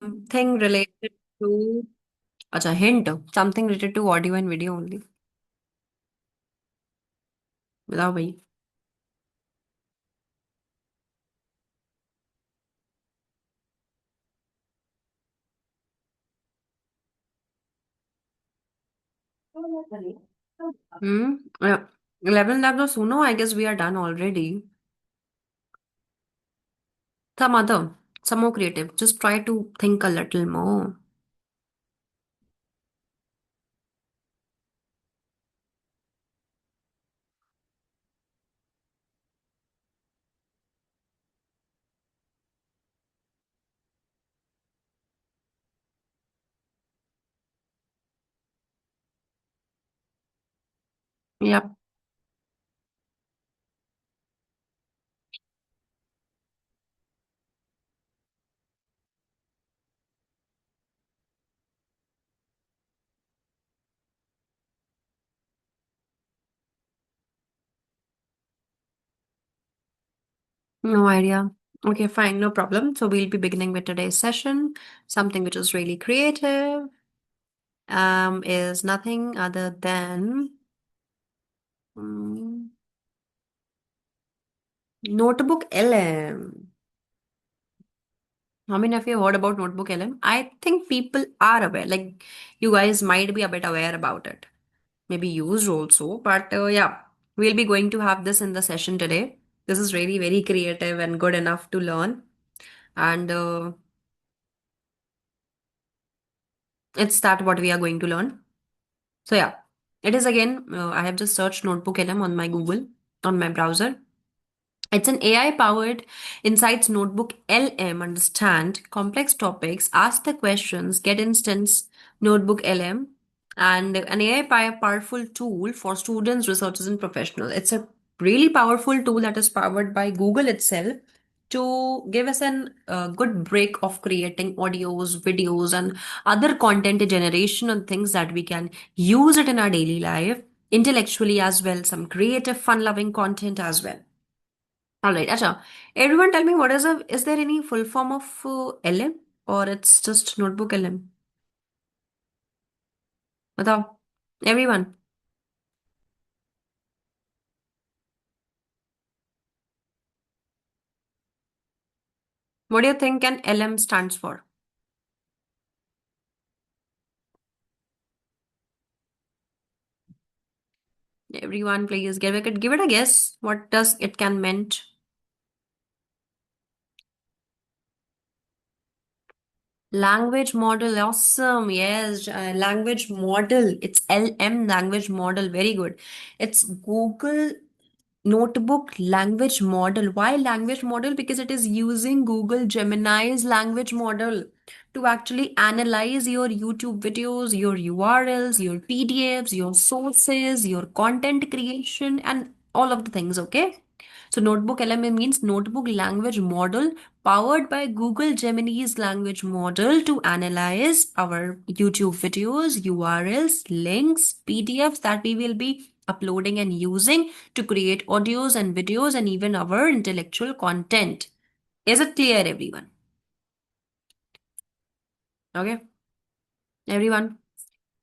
Something related to, acha, hint, something related to audio and video only. बताओ भाई. 11 lab तो सुनो, I guess we are done already. Some other, some more creative. Just try to think a little more. Yep. No idea. Okay, fine, no problem. So we'll be beginning with today's session. Something which is really creative, is nothing other than mm, Notebook LM. How many of you heard about Notebook LM? I think people are aware. Like you guys might be a bit aware about it. Maybe used also, but yeah, we'll be going to have this in the session today. This is really very creative and good enough to learn. And it's that what we are going to learn. So yeah, it is again, I have just searched Notebook LM on my Google, on my browser. It's an AI powered insights notebook LM, understand complex topics, ask the questions, get instance notebook LM, and an AI powerful tool for students, researchers, and professionals. It's a really powerful tool that is powered by Google itself to give us an good break of creating audios, videos, and other content generation and things that we can use it in our daily life, intellectually as well, some creative, fun loving content as well. All right, Acha. Everyone tell me is there any full form of LM or it's just notebook LM? बताओ. Everyone. What do you think an LM stands for? Everyone, please give it a guess. What does it can meant? Language model, awesome. Yes, language model. It's LM language model. Very good. It's Google Notebook language model. Why language model? Because it is using Google Gemini's language model to actually analyze your YouTube videos, your URLs, your PDFs, your sources, your content creation, and all of the things. Okay. So Notebook LMA means Notebook Language Model powered by Google Gemini's language model to analyze our YouTube videos, URLs, links, PDFs that we will be uploading and using to create audios and videos and even our intellectual content. Is it clear, everyone? Okay, everyone.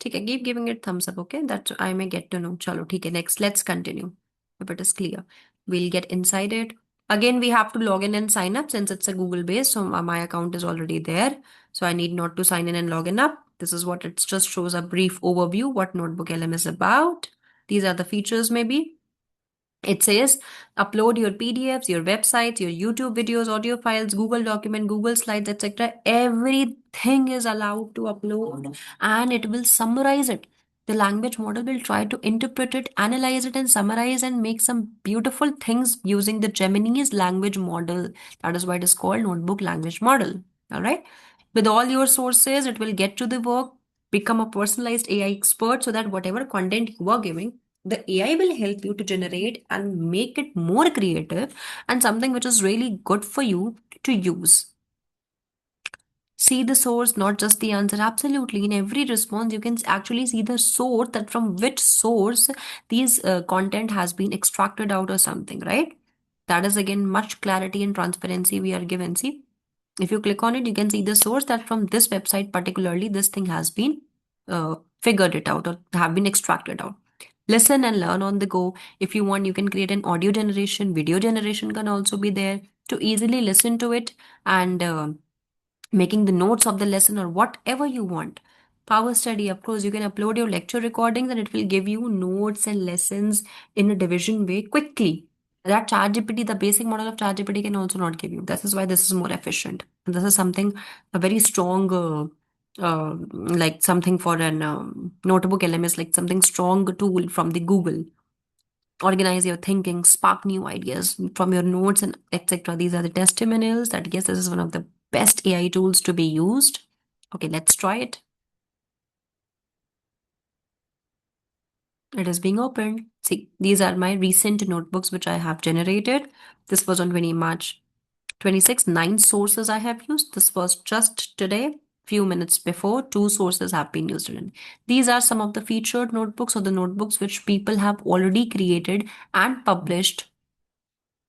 ठीक है, keep giving it thumbs up, okay? That I may get to know. चलो ठीक है, next let's continue. If it is clear, we'll get inside it. Again, we have to log in and sign up since it's a Google base, so my account is already there. So I need not to sign in and log in up. This is what it just shows a brief overview what Notebook LM is about. These are the features maybe. It says upload your PDFs, your websites, your YouTube videos, audio files, Google document, Google Slides, etc. Everything is allowed to upload and it will summarize it. The language model will try to interpret it, analyze it, and summarize and make some beautiful things using the Gemini's language model. That is why it is called Notebook Language Model. All right. With all your sources, it will get to the work, become a personalized AI expert so that whatever content you are giving, the AI will help you to generate and make it more creative and something which is really good for you to use. See the source, not just the answer. Absolutely. In every response, you can actually see the source, that from which source these content has been extracted out or something, right? That is again much clarity and transparency we are given. See? If you click on it, you can see the source that from this website, particularly, this thing has been figured it out or have been extracted out. Listen and learn on the go. If you want, you can create an audio generation, video generation can also be there to easily listen to it and making the notes of the lesson or whatever you want. Power study, of course, you can upload your lecture recordings and it will give you notes and lessons in a division way quickly. That ChatGPT, the basic model of ChatGPT can also not give you. This is why this is more efficient. And this is something, a very strong, like something for an notebook LMS, like something strong tool from the Google. Organize your thinking, spark new ideas from your notes and etc. These are the testimonials that yes, this is one of the best AI tools to be used. Okay, let's try it. It is being opened. See, these are my recent notebooks which I have generated. This was on 20 March 26. 9 sources I have used. This was just today, few minutes before. 2 sources have been used in. These are some of the featured notebooks or the notebooks which people have already created and published,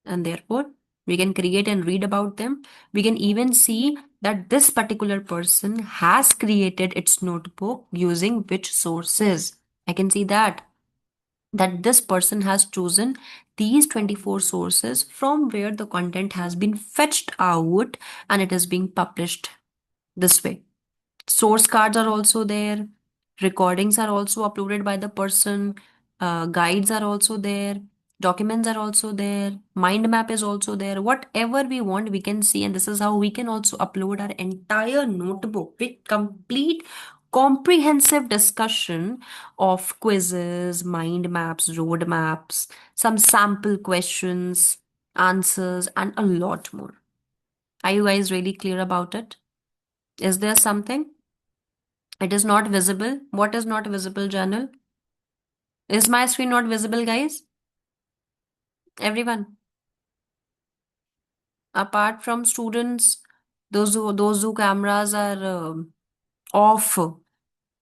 and therefore we can create and read about them. We can even see that this particular person has created its notebook using which sources. I can see that this person has chosen these 24 sources from where the content has been fetched out and it is being published this way. Source cards are also there. Recordings are also uploaded by the person. Guides are also there. Documents are also there. Mind map is also there. Whatever we want, we can see. And this is how we can also upload our entire notebook with complete comprehensive discussion of quizzes, mind maps, road maps, some sample questions, answers, and a lot more. Are you guys really clear about it? Is there something? It is not visible. What is not visible, Janil? Is my screen not visible, guys? Everyone. Apart from students, those who cameras are off,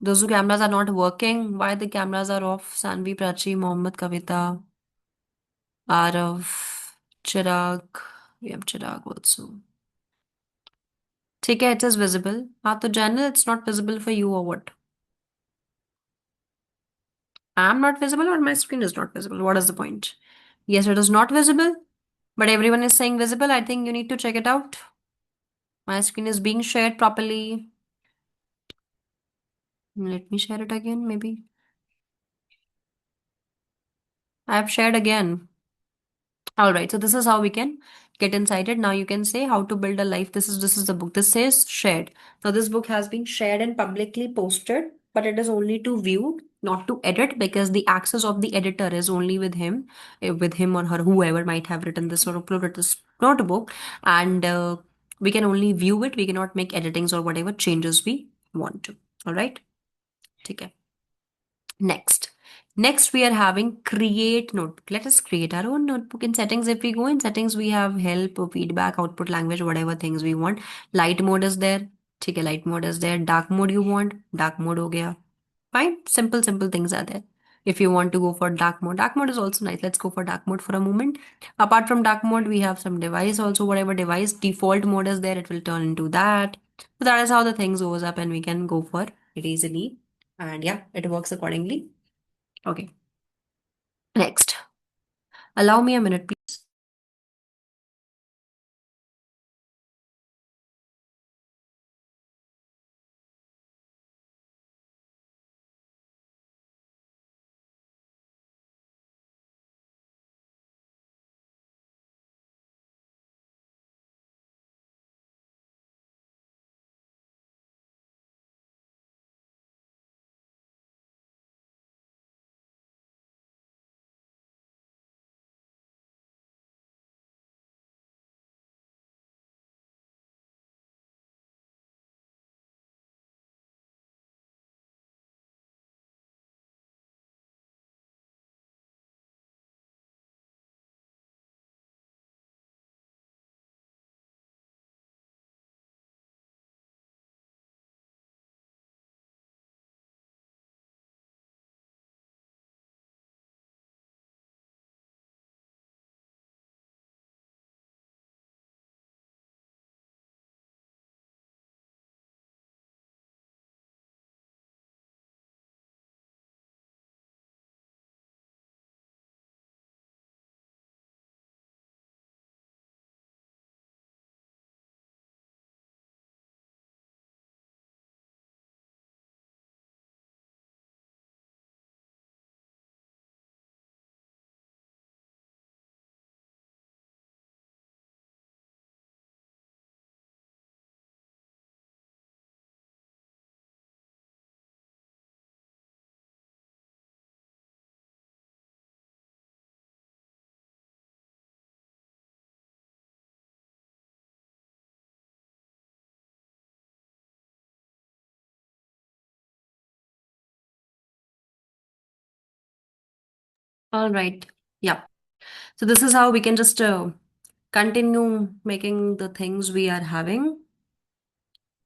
those who cameras are not working. Why the cameras are off? Sanvi, Prachi, Mohammed, Kavita, Arav, Chirag. We have Chirag also. ठीक है, it is visible. हाँ तो Janil, it's not visible for you or what? I'm not visible or my screen is not visible. What is the point? Yes, it is not visible. But everyone is saying visible. I think you need to check it out. My screen is being shared properly. Let me share it again, maybe. I have shared again. All right. So this is how we can get inside it. Now you can say how to build a life. This is the book. This says shared. Now this book has been shared and publicly posted, but it is only to view, not to edit, because the access of the editor is only with him or her, whoever might have written this or uploaded this notebook, and we can only view it. We cannot make editings or whatever changes we want to. All right. Okay. Next we are having create notebook. Let us create our own notebook. In settings, if we go in settings, we have help, feedback, output language, whatever things we want. Light mode is there. ठीक है, light mode is there. Dark mode you want, dark mode हो गया. Fine, simple things are there. If you want to go for dark mode is also nice. Let's go for dark mode for a moment. Apart from dark mode, we have some device also. Whatever device default mode is there, it will turn into that. So that is how the things goes up, and we can go for it easily. And yeah, it works accordingly. Okay. Next. Allow me a minute, please. All right. Yeah. So this is how we can just continue making the things we are having.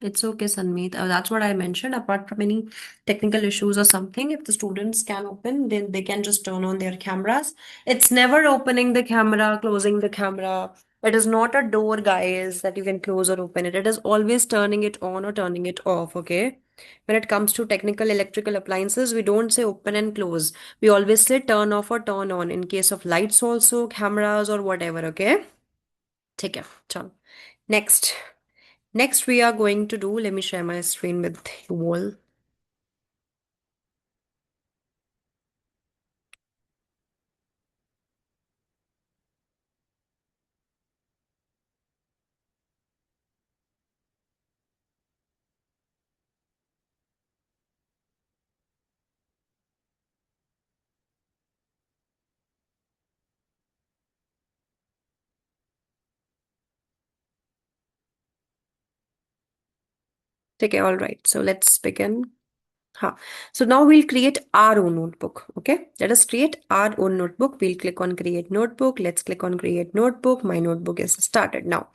It's okay, Sanmeet. That's what I mentioned. Apart from any technical issues or something, if the students can open, then they can just turn on their cameras. It's never opening the camera, closing the camera. It is not a door, guys, that you can close or open it. It is always turning it on or turning it off, okay? When it comes to technical electrical appliances, we don't say open and close. We always say turn off or turn on in case of lights also, cameras or whatever, okay? Take care. Chalo. Next. Next, we are going to do, let me share my screen with you all. Okay, all right. So let's begin. Huh. So now we'll create our own notebook. Okay, let us create our own notebook. We'll click on create notebook. Let's click on create notebook. My notebook is started now.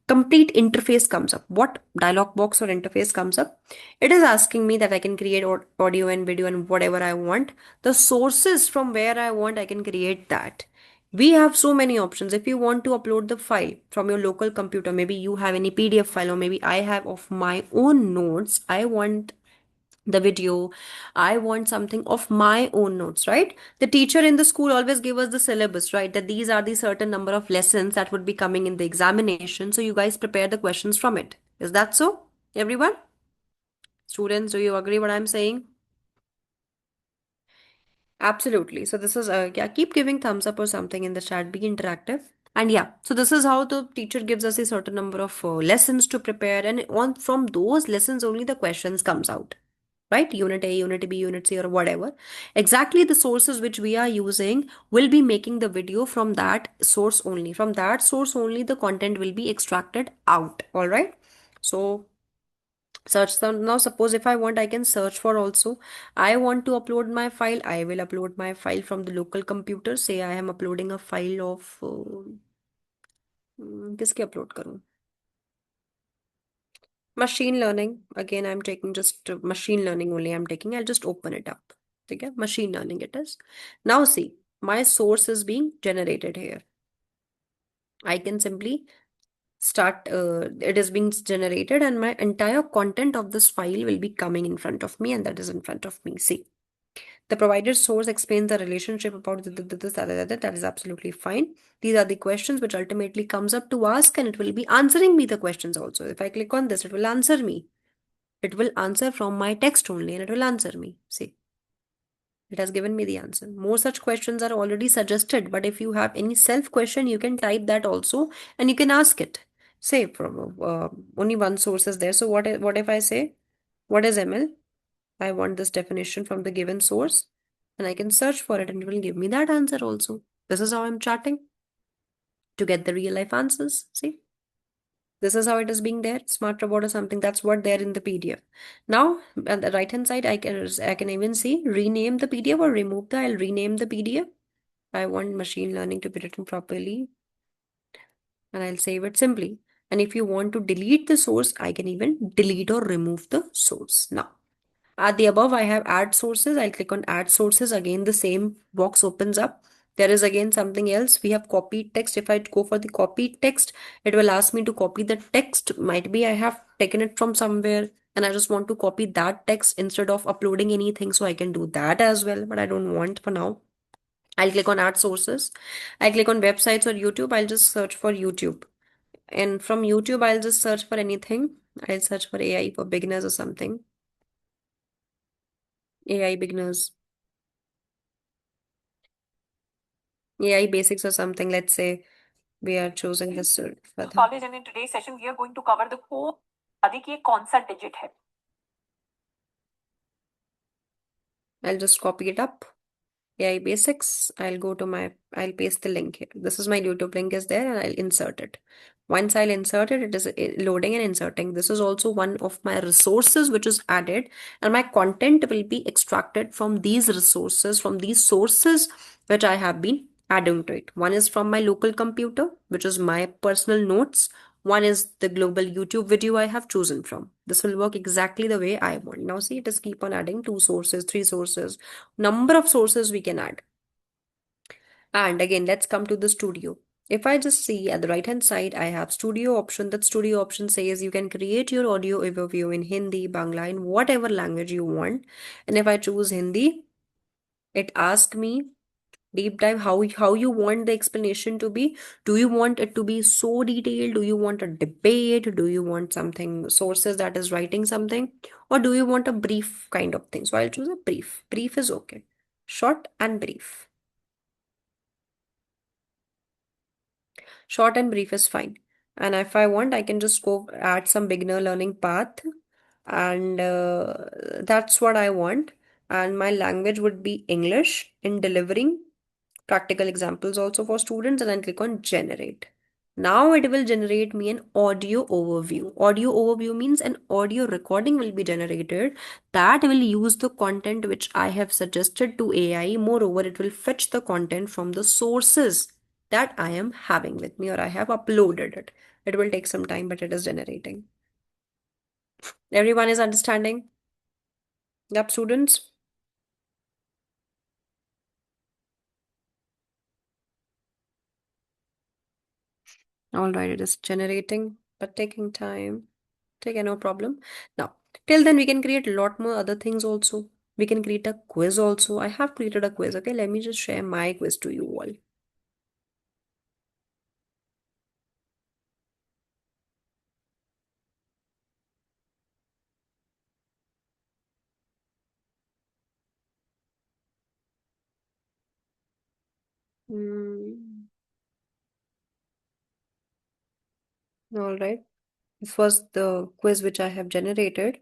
Complete interface comes up. What dialog box or interface comes up? It is asking me that I can create audio and video and whatever I want. The sources from where I want, I can create that. We have so many options. If you want to upload the file from your local computer, maybe you have any PDF file, or maybe I have of my own notes. I want the video, I want something of my own notes, right? The teacher in the school always give us the syllabus, right? That these are the certain number of lessons that would be coming in the examination, so you guys prepare the questions from it. Is that so, everyone? Students, do you agree what I'm saying? Absolutely. So this is yeah, keep giving thumbs up or something in the chat, be interactive. And yeah, so this is how the teacher gives us a certain number of lessons to prepare, and on from those lessons only the questions comes out, right? Unit A, Unit B, Unit C, or whatever. Exactly the sources which we are using will be making the video from that source only. From that source only, the content will be extracted out. All right. So search some. Now, suppose if I want, I can search for also. I want to upload my file. I will upload my file from the local computer. Say I am uploading a file of किसके upload करूँ? Machine learning. Again, I'm taking just machine learning only. I'm taking. I'll just open it up. Okay, machine learning it is. Now see, my source is being generated here. I can simply start. It is being generated, and my entire content of this file will be coming in front of me, and that is in front of me. See, the provided source explains the relationship about this, that is absolutely fine. These are the questions which ultimately comes up to ask, and it will be answering me the questions also. If I click on this, it will answer me. It will answer from my text only, and it will answer me. See, it has given me the answer. More such questions are already suggested, but if you have any self question, you can type that also and you can ask it. Say from only one source is there. So what if I say, what is ML? I want this definition from the given source, and I can search for it and it will give me that answer also. This is how I'm chatting to get the real life answers. See? This is how it is being there. Smart robot or something. That's what there in the PDF. Now, on the right hand side, I can even see rename the PDF or remove the. I'll rename the PDF. I want machine learning to be written properly, and I'll save it simply. And if you want to delete the source, I can even delete or remove the source. Now, at the above, I have add sources. I'll click on add sources. Again, the same box opens up. There is again something else. We have copied text. If I go for the copied text, it will ask me to copy the text. Might be I have taken it from somewhere and I just want to copy that text instead of uploading anything. So I can do that as well, but I don't want for now. I'll click on add sources. I click on websites or YouTube. I'll just search for YouTube. And from YouTube, I'll just search for anything. I'll search for AI for beginners or something. AI beginners. AI basics or something. Let's say we are choosing this further. College, and in today's session we are going to cover the core आदि की कौन सा digit है. I'll just copy it up. AI basics. I'll paste the link here. This is my YouTube link is there and I'll insert it. Once I'll insert it, it is loading and inserting. This is also one of my resources which is added, and my content will be extracted from these resources, from these sources which I have been adding to it. One is from my local computer, which is my personal notes. One is the global YouTube video I have chosen from. This will work exactly the way I want. Now see, it is keep on adding two sources, three sources, number of sources we can add. And again, let's come to the studio. If I just see at the right hand side, I have studio option. That studio option says you can create your audio overview in Hindi, Bangla, in whatever language you want. And if I choose Hindi, it asks me deep dive how you want the explanation to be. Do you want it to be so detailed? Do you want a debate? Do you want something sources that is writing something? Or do you want a brief kind of thing? So I'll choose a brief. Brief is okay. Short and brief. Short and brief is fine. And if I want, I can just go add some beginner learning path, and that's what I want. And my language would be English in delivering practical examples also for students, and then click on generate. Now it will generate me an audio overview. Audio overview means an audio recording will be generated that will use the content which I have suggested to AI. Moreover, it will fetch the content from the sources that I am having with me or I have uploaded it. It will take some time, but it is generating. Everyone is understanding? Yep, students? All right, it is generating, but taking time. Okay, no problem. Now, till then, we can create a lot more other things also. We can create a quiz also. I have created a quiz. Okay, let me just share my quiz to you all. Hmm. All right. This was the quiz which I have generated.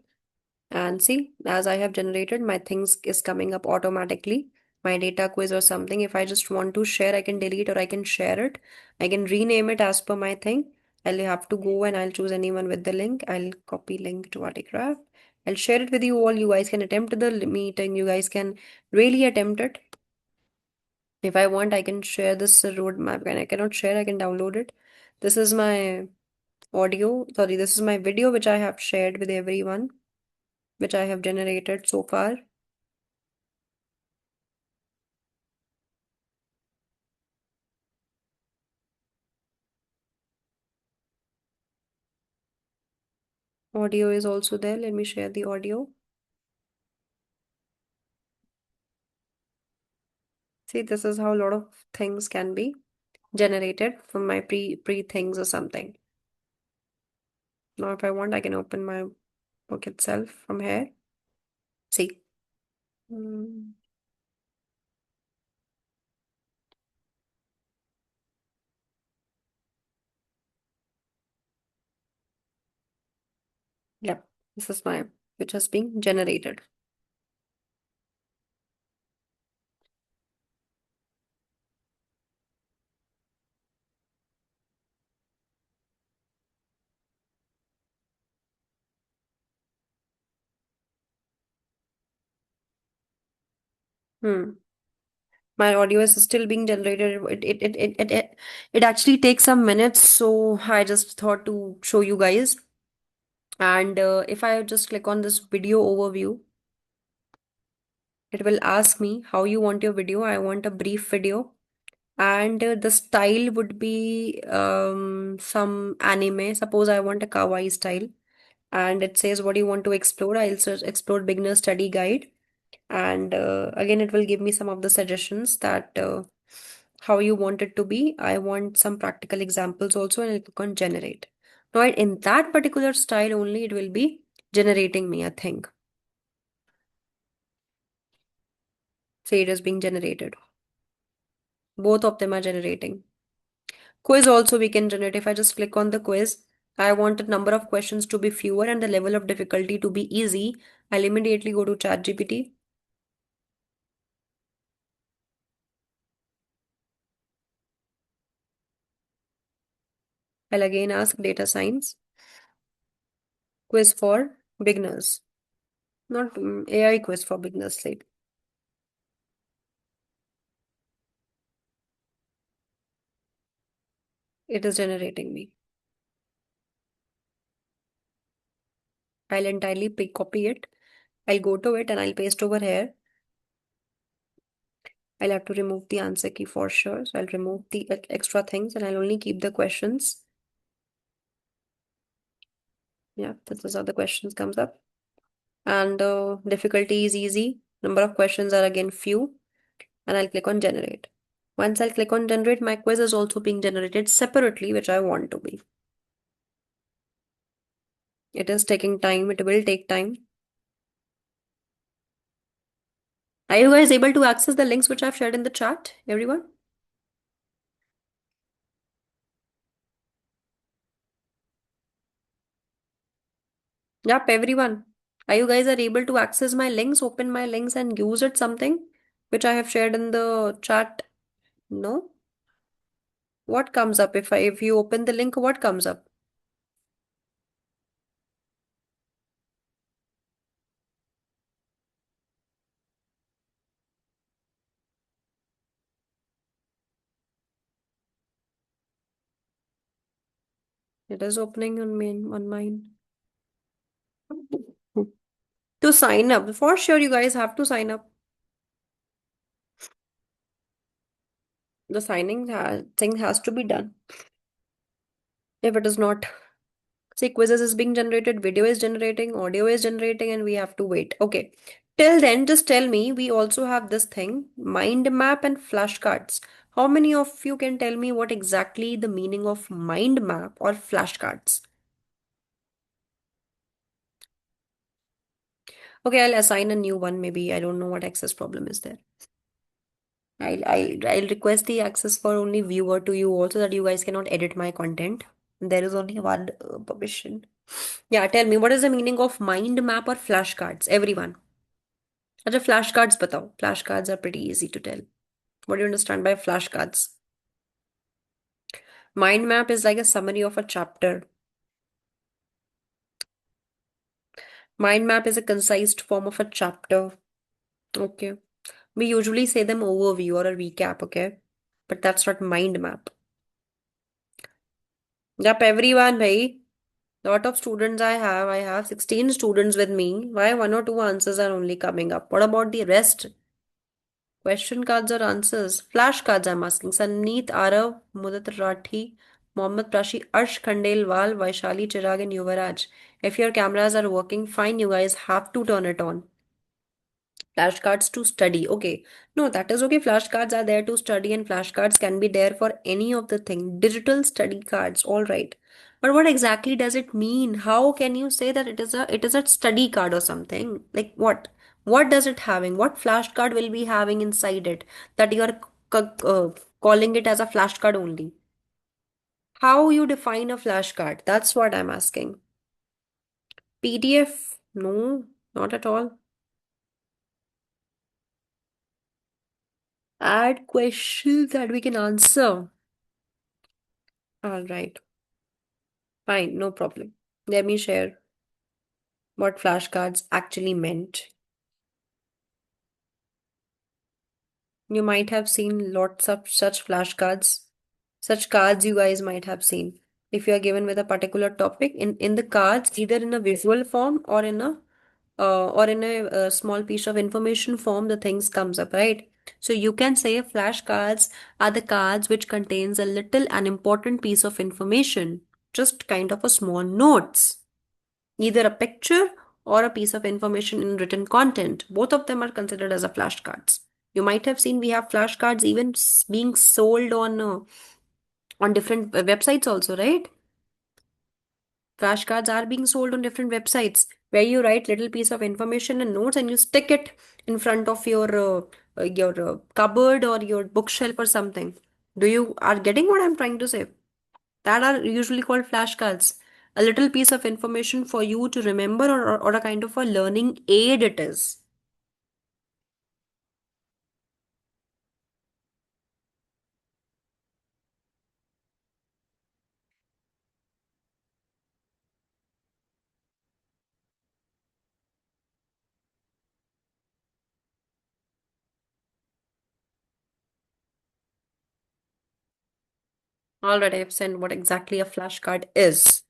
And see, as I have generated, my things is coming up automatically. My data quiz or something. If I just want to share, I can delete or I can share it. I can rename it as per my thing. I'll have to go and I'll choose anyone with the link. I'll copy link to Articraft. I'll share it with you all. You guys can attempt the meeting. You guys can really attempt it. If I want, I can share this roadmap. And I cannot share, I can download it. This is my audio. Sorry, this is my video which I have shared with everyone, which I have generated so far. Audio is also there. Let me share the audio. See, this is how a lot of things can be generated from my pre things or something. Now, if I want, I can open my book itself from here. See. Mm, yep, this is my which has been generated. Hmm. My audio is still being generated. It actually takes some minutes, so I just thought to show you guys. And if I just click on this video overview, it will ask me how you want your video. I want a brief video. And the style would be some anime. Suppose I want a kawaii style. And it says what you want to explore. I'll search explore beginner study guide. And again, it will give me some of the suggestions that how you want it to be. I want some practical examples also, and I'll click on generate. Now, in that particular style only, it will be generating me a thing. Say it is being generated. Both of them are generating. Quiz also we can generate. If I just click on the quiz, I want the number of questions to be fewer and the level of difficulty to be easy. I'll immediately go to ChatGPT. I'll again ask data science quiz for beginners, not AI quiz for beginners sake. It is generating me. I'll entirely copy it. I'll go to it and I'll paste over here. I'll have to remove the answer key for sure. So I'll remove the extra things and I'll only keep the questions. Yeah, this is how the questions comes up. And difficulty is easy. Number of questions are again few. And I'll click on generate. Once I'll click on generate, my quiz is also being generated separately, which I want to be. It is taking time. It will take time. Are you guys able to access the links which I've shared in the chat, everyone? Yep, everyone. Are you guys are able to access my links, open my links and use it something which I have shared in the chat? No? What comes up if you open the link, what comes up? It is opening on mine. To sign up. For sure you guys have to sign up. The thing has to be done. If it is not, see, quizzes is being generated, video is generating, audio is generating, and we have to wait. Okay. Till then, just tell me, we also have this thing, mind map and flashcards. How many of you can tell me what exactly the meaning of mind map or flashcards? Okay, I'll assign a new one. Maybe I don't know what access problem is there. I'll request the access for only viewer to you also that you guys cannot edit my content. There is only one permission. Yeah, tell me what is the meaning of mind map or flashcards? Everyone. अच्छा flashcards बताओ. Flashcards are pretty easy to tell. What do you understand by flashcards? Mind map is like a summary of a chapter. Mind map is a concise form of a chapter. Okay. We usually say them overview or a recap, okay? But that's not mind map. Yep, everyone, bhai. Lot of students I have 16 students with me. Why one or two answers are only coming up? What about the rest? Question cards or answers? Flashcards I'm asking. Sanneet Arav, Mudit Rathi, Mohammad Prashi, Arsh Khandelwal, Vaishali Chirag and Yuvaraj. If your cameras are working fine, you guys have to turn it on. Flashcards to study. Okay. No, that is okay. Flashcards are there to study, and flashcards can be there for any of the thing. Digital study cards. All right. But what exactly does it mean? How can you say that it is a study card or something? Like what? What does it having? What flashcard will be having inside it that you are calling it as a flashcard only? How you define a flashcard? That's what I'm asking. PDF? No, not at all. Add questions that we can answer. All right. Fine, no problem. Let me share what flashcards actually meant. You might have seen lots of such flashcards, such cards you guys might have seen. If you are given with a particular topic in the cards, either in a visual form or in a small piece of information form, the things comes up, right? So you can say flashcards are the cards which contains a little and important piece of information, just kind of a small notes, either a picture or a piece of information in written content. Both of them are considered as a flashcards. You might have seen we have flashcards even being sold on different websites also, right? Flashcards are being sold on different websites where you write little piece of information and notes and you stick it in front of your cupboard or your bookshelf or something. Do you are getting what I'm trying to say? That are usually called flashcards. A little piece of information for you to remember, or a kind of a learning aid it is. Already I've sent what exactly a flashcard is.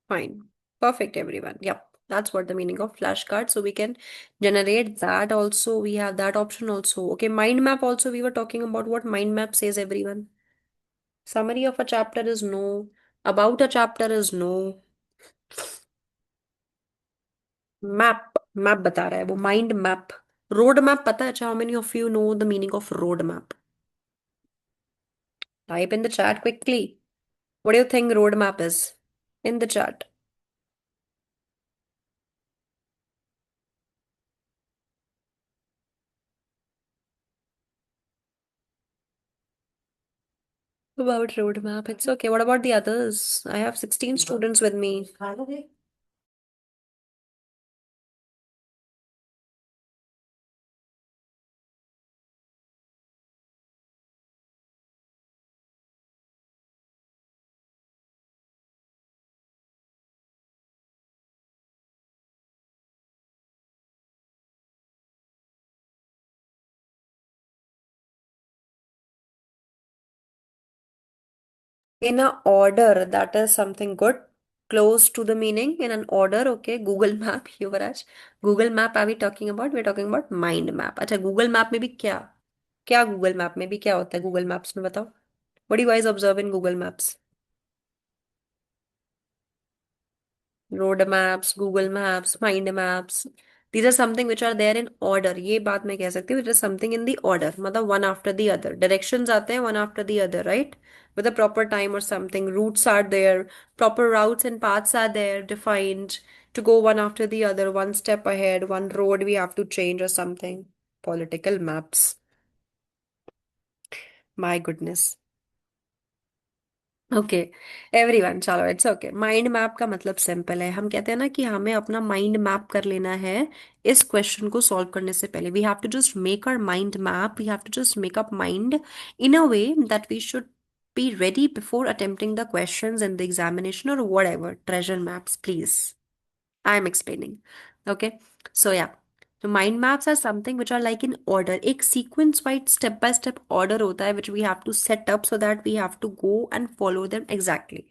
Fine. Perfect, everyone. Yep. That's what the meaning of flashcard. So we can generate that also. We have that option also. Okay, mind map also. We were talking about what mind map says, everyone. Summary of a chapter is no. About a chapter is no. Map बता रहा है वो mind map road map पता है अच्छा how many of you know the meaning of road map type in the chat quickly what do you think road map is in the chat about road map it's okay what about the others I have 16 students with me in a order that is something good close to the meaning in an order okay google map Yuvraj google map are we talking about we're talking about mind map अच्छा google map में भी क्या क्या google map में भी क्या होता है google maps में बताओ what do you guys observe in google maps road maps google maps mind maps these are something which are there in order ये बात मैं कह सकती हूँ it is something in the order मतलब one after the other directions आते हैं one after the other right with a proper time or something routes are there proper routes and paths are there defined to go one after the other one step ahead one road we have to change or something political maps my goodness okay everyone चलो it's okay mind map का मतलब simple है हम कहते हैं ना कि हमें अपना माइंड मैप कर लेना है इस क्वेश्चन को सॉल्व करने से पहले we have to just make our mind map we have to just make up mind in a way that we should be ready before attempting the questions in the examination or whatever treasure maps please I am explaining. Okay. So yeah. So mind maps are something which are like in order. एक sequence wise step by step order होता है which we have to set up so that we have to go and follow them exactly.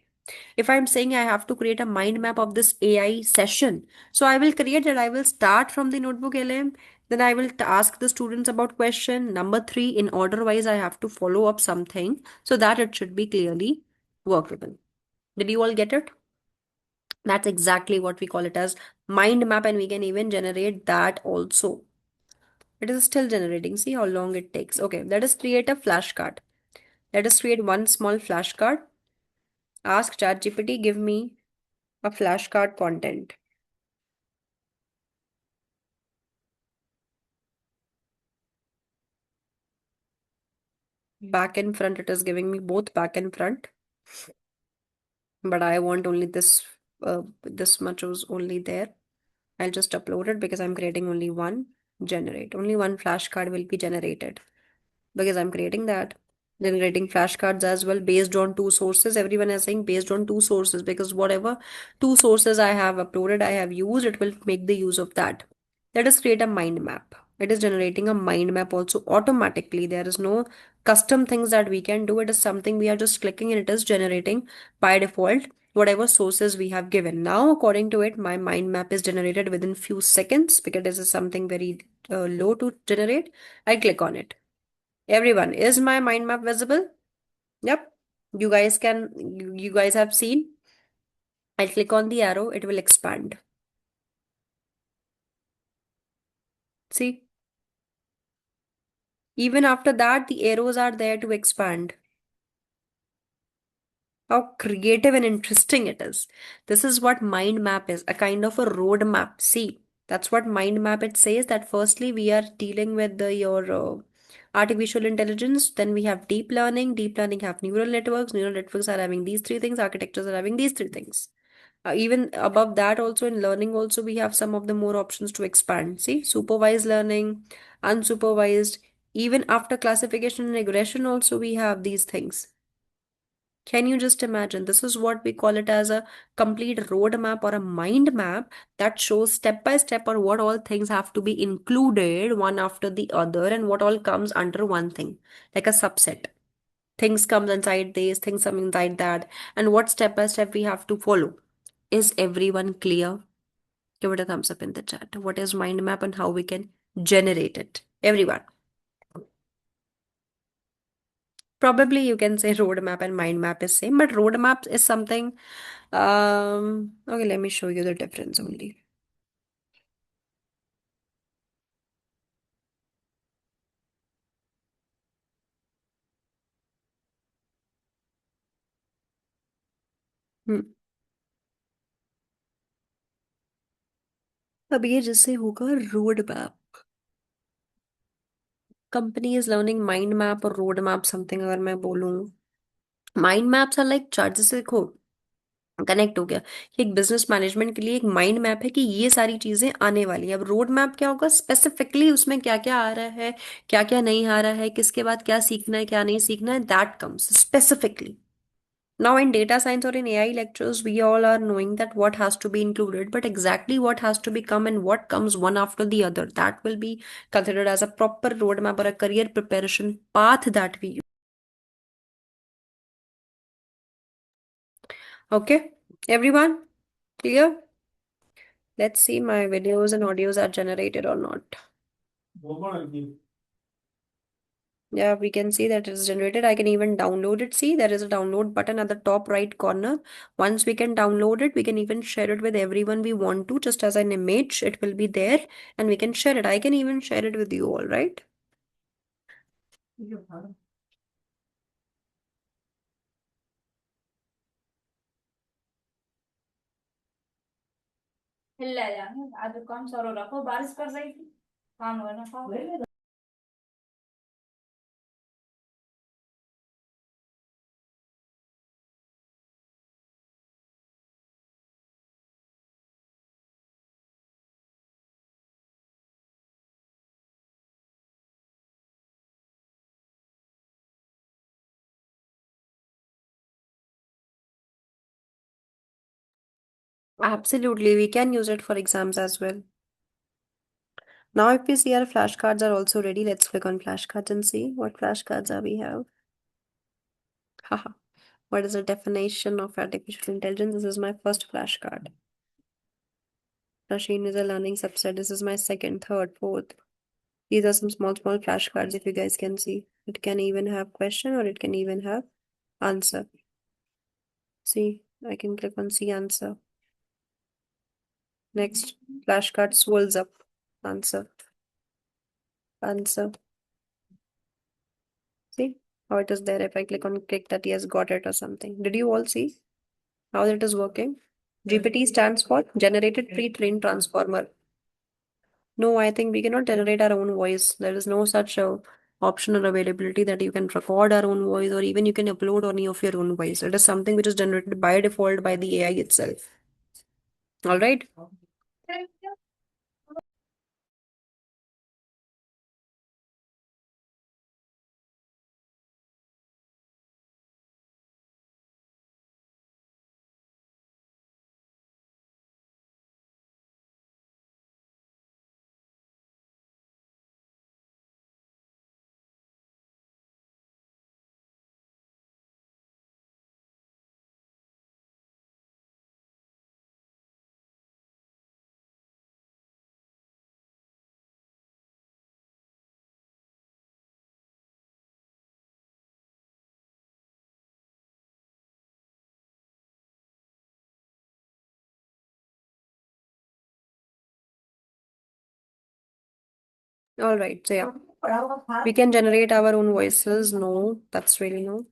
If I'm saying I have to create a mind map of this AI session, so I will create that. I will start from the notebook LM. Then I will ask the students about question number three in order wise. I have to follow up something so that it should be clearly workable. Did you all get it? That's exactly what we call it as mind map, and we can even generate that also. It is still generating. See how long it takes. Okay, let us create a flashcard. Let us create one small flashcard. Ask ChatGPT, give me a flashcard content. Back and front, it is giving me both back and front, but I want only this much was only there. I'll just upload it because I'm creating only one. Generate. Only one flashcard will be generated. Because I'm creating that. Generating flashcards as well based on two sources. Everyone is saying based on two sources because whatever two sources I have uploaded, I have used, it will make the use of that. Let us create a mind map. It is generating a mind map also automatically. There is no custom things that we can do. It is something we are just clicking and it is generating by default whatever sources we have given. Now, according to it, my mind map is generated within few seconds because this is something very low to generate. I click on it. Everyone, is my mind map visible? Yep. You guys have seen. I'll click on the arrow, it will expand. See, even after that, the arrows are there to expand. How creative and interesting it is. This is what mind map is, a kind of a road map. See, that's what mind map it says that firstly we are dealing with your artificial intelligence, then we have deep learning. Deep learning have neural networks are having these three things, architectures are having these three things. Even above that also in learning also we have some of the more options to expand. See, supervised learning, unsupervised, Even after classification and regression also we have these things. Can you just imagine? This is what we call it as a complete roadmap or a mind map that shows step by step on what all things have to be included one after the other and what all comes under one thing, like a subset. Things comes inside this, things come inside that, and what step by step we have to follow. Is everyone clear? Give it a thumbs up in the chat. What is mind map and how we can generate it? Everyone. Probably you can say roadmap and mind map is same, but roadmap is something. Okay, let me show you the difference only. हम्म अब ये जैसे होगा road map. Company is learning mind map और road map something अगर मैं बोलूँ. Mind maps are like chart. जैसे देखो कनेक्ट हो गया कि एक बिजनेस मैनेजमेंट के लिए एक माइंड मैप है कि ये सारी चीजें आने वाली है. अब रोड मैप क्या होगा, स्पेसिफिकली उसमें क्या क्या आ रहा है, क्या क्या नहीं आ रहा है, किसके बाद क्या सीखना है क्या नहीं सीखना है, that comes specifically. Now, in data science or in AI lectures, we all are knowing that what has to be included, but exactly what has to become and what comes one after the other, that will be considered as a proper roadmap or a career preparation path that we use. Okay, everyone, clear? Let's see my videos and audios are generated or not. Yeah, we can see that it is generated. I can even download it. See, there is a download button at the top right corner. Once we can download it, we can even share it with everyone we want to, just as an image. It will be there and we can share it. I can even share it with you all, right? हिल्ला जाने आज काम सरो रखो बारिश कर रही थी काम करना था. Absolutely, we can use it for exams as well. Now, if we see our flashcards are also ready, let's click on flashcards and see what flashcards are we have. Haha. What is the definition of artificial intelligence? This is my first flashcard. Machine is a learning subset. This is my second, third, fourth. These are some small, small flashcards if you guys can see. It can even have question or it can even have answer. See, I can click on see answer. Next, flashcard swirls up. Answer. Answer. See how it is there. If I click that, yes, got it or something. Did you all see how it is working? GPT stands for Generated Pre-trained Transformer. No, I think we cannot generate our own voice. There is no such option or availability that you can record our own voice or even you can upload any of your own voice. It is something which is generated by default by the AI itself. All right. All right. So yeah, we can generate our own voices. No, that's really no.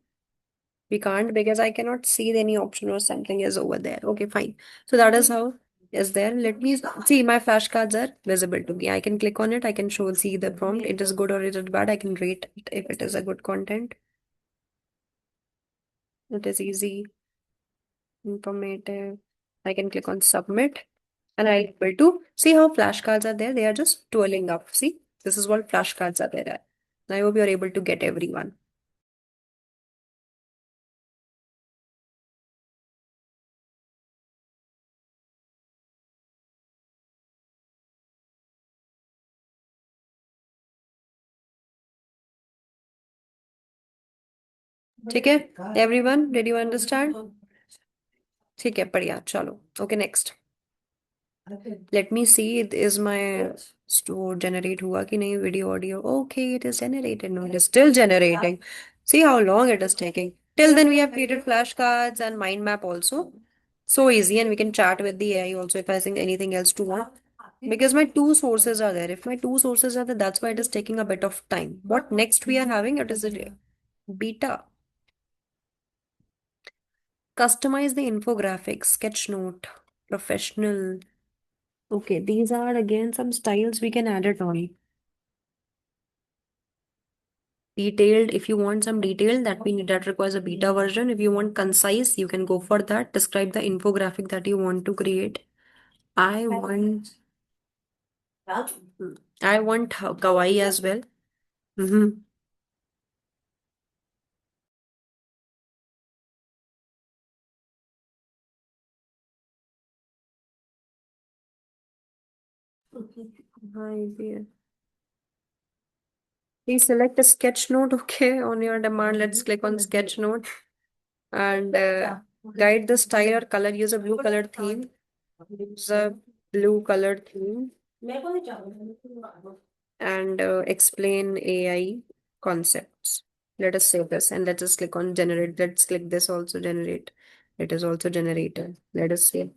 We can't because I cannot see any option or something is over there. Okay, fine. So that is how is there. Let me see my flashcards are visible to me. I can click on it. I can show see the prompt. It is good or it is bad. I can rate it if it is a good content. It is easy, informative. I can click on submit and I'll able to see how flashcards are there. They are just twirling up. See, this is what flashcards are there. I hope you're able to get everyone. ठीक है? Everyone, did you understand? ठीक है, बढ़िया, चलो. Okay, next. Let me see, is my store generate हुआ कि नहीं video audio? Okay, it is generated. No, it is still generating. See how long it is taking. Till then, we have created flashcards and mind map also. So easy, and we can chat with the AI also if I think anything else to want. Because my two sources are there. If my two sources are there, that's why it is taking a bit of time. What next we are having? It is a beta. Customize the infographic, sketch note, professional. Okay, these are again some styles we can add it on. Detailed, if you want some detail, that requires a beta version. If you want concise, you can go for that. Describe the infographic that you want to create. I want I want kawaii as well. Mm-hmm. Hi, dear. Please select a sketch note, okay, on your demand. Let's click on sketch note and guide the style or color. Use a blue colored theme. Use a blue colored theme and explain AI concepts. Let us save this and let us click on generate. Let's click this also generate. It is also generated. Let us save.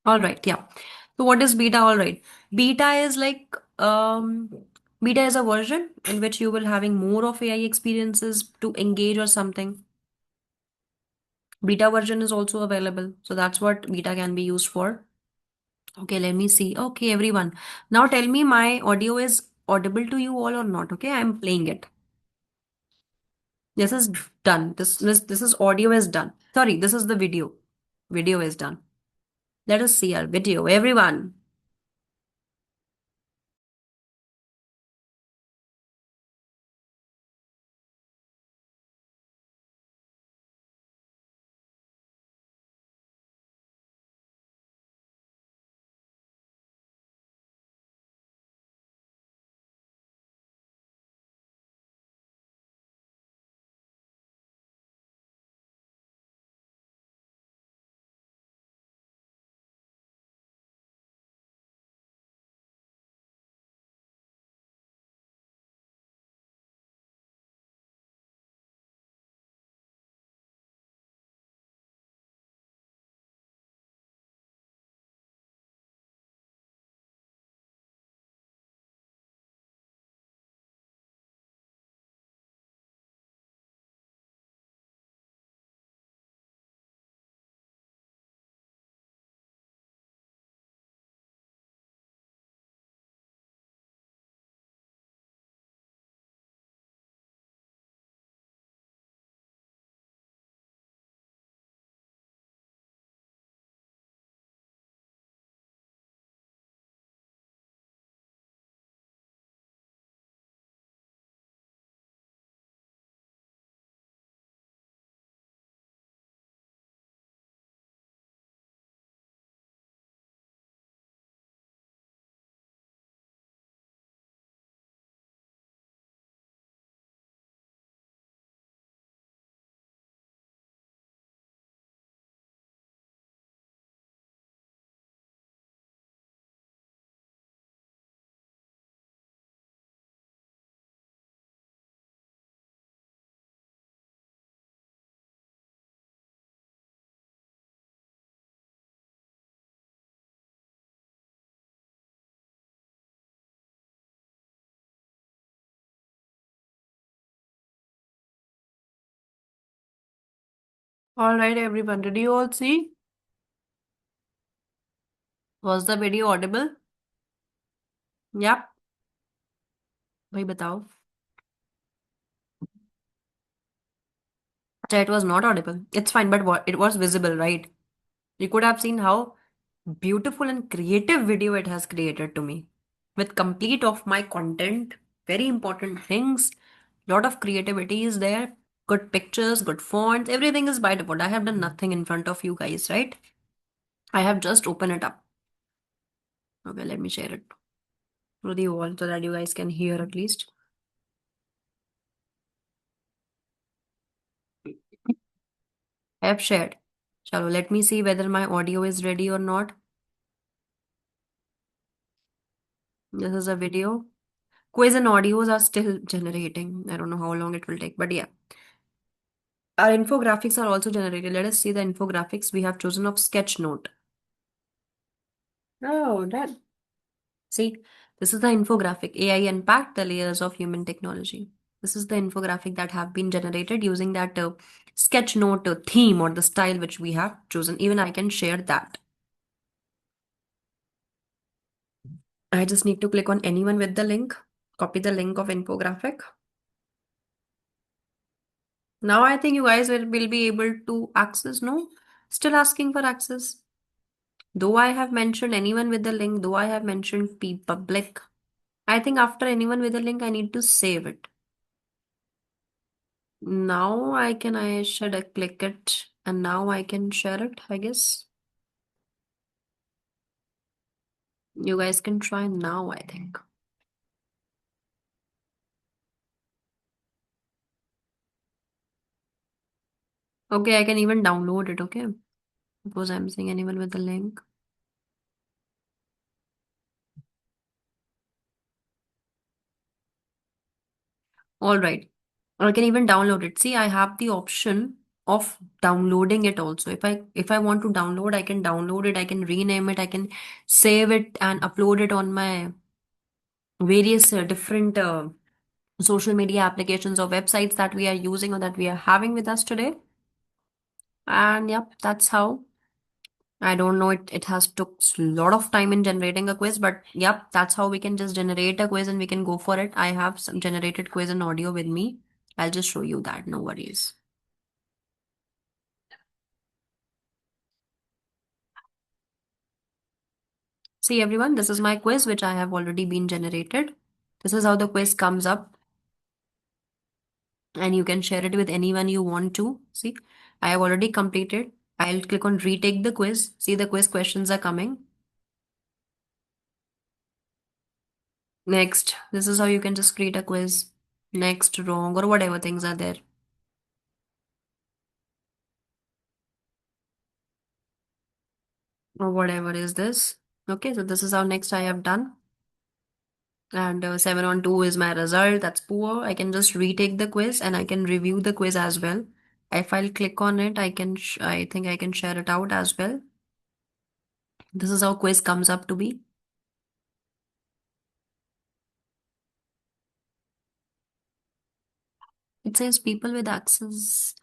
All right, yeah. So what is beta? All right. Beta is like beta is a version in which you will having more of AI experiences to engage or something. Beta version is also available. So that's what beta can be used for. Okay, let me see. Okay, everyone. Now tell me my audio is audible to you all or not. Okay, I'm playing it. This is done. This is audio is done. Sorry, this is the video. Video is done. Let us see our video, everyone. All right, everyone. Did you all see? Was the video audible? Yep. भाई बताओ. अच्छा, it was not audible. It's fine, but what, it was visible, right? You could have seen how beautiful and creative video it has created to me. With complete of my content, very important things, lot of creativity is there, good pictures, good fonts, everything is by default. I have done nothing in front of you guys, right? I have just opened it up. Okay, let me share it through the wall so that you guys can hear at least. I have shared. Chalo, let me see whether my audio is ready or not. This is a video. Quiz and audios are still generating. I don't know how long it will take, but yeah. Our infographics are also generated. Let us see the infographics we have chosen of Sketchnote. Oh, that. See, this is the infographic. AI unpacked the layers of human technology. This is the infographic that have been generated using that Sketchnote theme or the style which we have chosen. Even I can share that. I just need to click on anyone with the link, copy the link of infographic. Now I think you guys will be able to access. No, still asking for access. Though I have mentioned anyone with the link, though I have mentioned public, I think after anyone with the link, I need to save it. Now I should click it and now I can share it, I guess. You guys can try now, I think. Okay, I can even download it, okay? Suppose I'm seeing anyone with the link. All right. I can even download it. See, I have the option of downloading it also. If I want to download, I can download it, I can rename it, I can save it and upload it on my various different social media applications or websites that we are using or that we are having with us today. And yep, that's how. I don't know, it has took a lot of time in generating a quiz, but yep, that's how we can just generate a quiz and we can go for it. I have some generated quiz and audio with me. I'll just show you that, no worries. See everyone, this is my quiz which I have already been generated. This is how the quiz comes up and you can share it with anyone you want to. See, I have already completed. I'll click on retake the quiz. See, the quiz questions are coming. Next, this is how you can just create a quiz. Next, wrong, or whatever things are there. Or whatever is this. Okay, so this is how next I have done. And 7 on 2 is my result. That's poor. I can just retake the quiz and I can review the quiz as well. If I'll click on it, I think I can share it out as well. This is how quiz comes up to be. It says people with access.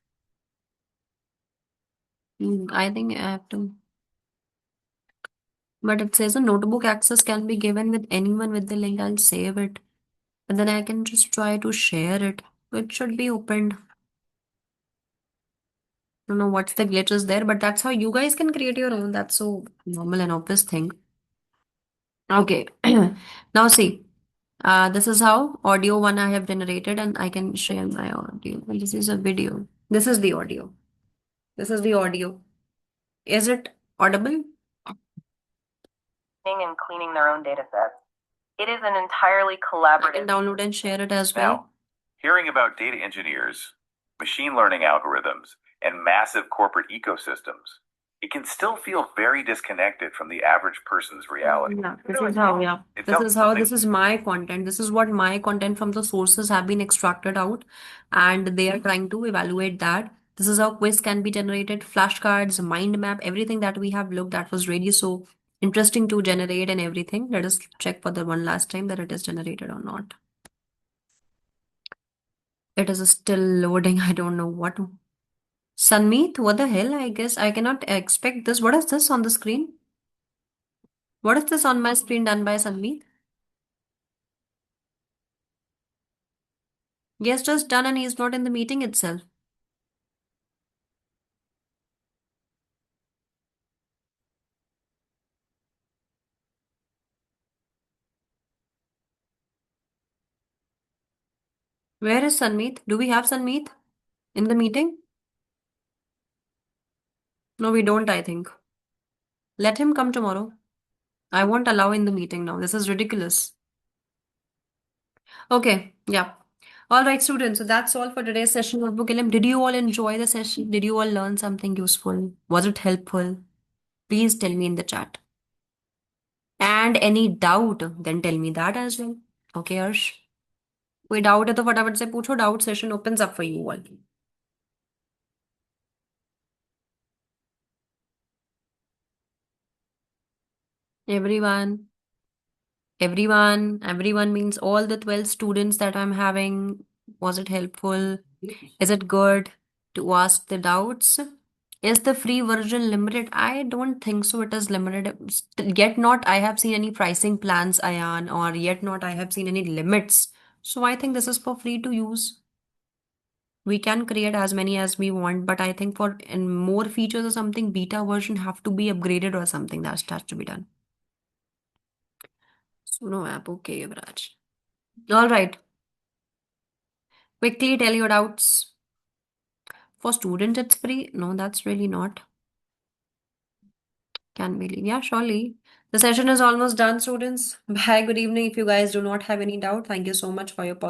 I think I have to. But it says a notebook access can be given with anyone with the link. I'll save it. And then I can just try to share it. It should be opened. Don't know what's the glitches there, but that's how you guys can create your own. That's so normal and obvious thing. Okay. Now see, this is how audio one I have generated and I can share my audio. And this is a video. This is the audio. This is the audio. Is it audible? And cleaning their own data sets. It is an entirely I collaborative. can download and share it as well. Now, hearing about data engineers, machine learning algorithms, and massive corporate ecosystems, it can still feel very disconnected from the average person's reality. Yeah, this is how, yeah. This is my content. This is what my content from the sources have been extracted out, and they are trying to evaluate that. This is how quiz can be generated, flashcards, mind map, everything that we have looked at was really so interesting to generate and everything. Let us check for the one last time that it is generated or not. It is still loading. I don't know what. Sanmeet, what the hell? I guess I cannot expect this. What is this on the screen? What is this on my screen done by Sanmeet? Yes, just done and he's not in the meeting itself. Where is Sanmeet? Do we have Sanmeet in the meeting? No, we don't, I think. Let him come tomorrow. I won't allow in the meeting now. This is ridiculous. Okay, yeah. All right, students. So that's all for today's session of Book Ilm. Did you all enjoy the session? Did you all learn something useful? Was it helpful? Please tell me in the chat. And any doubt, then tell me that as well. Okay, Arsh. कोई doubt है तो फटाफट से पूछो doubt session opens up for you all. Everyone. Everyone means all the 12 students that I'm having. Was it helpful? Is it good to ask the doubts? Is the free version limited? I don't think so. It is limited. Yet not I have seen any pricing plans, Ayan, or yet not I have seen any limits. So I think this is for free to use. We can create as many as we want, but I think for in more features or something, beta version have to be upgraded or something that has to be done. Suno app, okay, Yuvraj. All right. Quickly tell your doubts. For student, it's free. No, that's really not. Can believe. Yeah, surely. The session is almost done, students. Bye. Good evening. If you guys do not have any doubt, thank you so much for your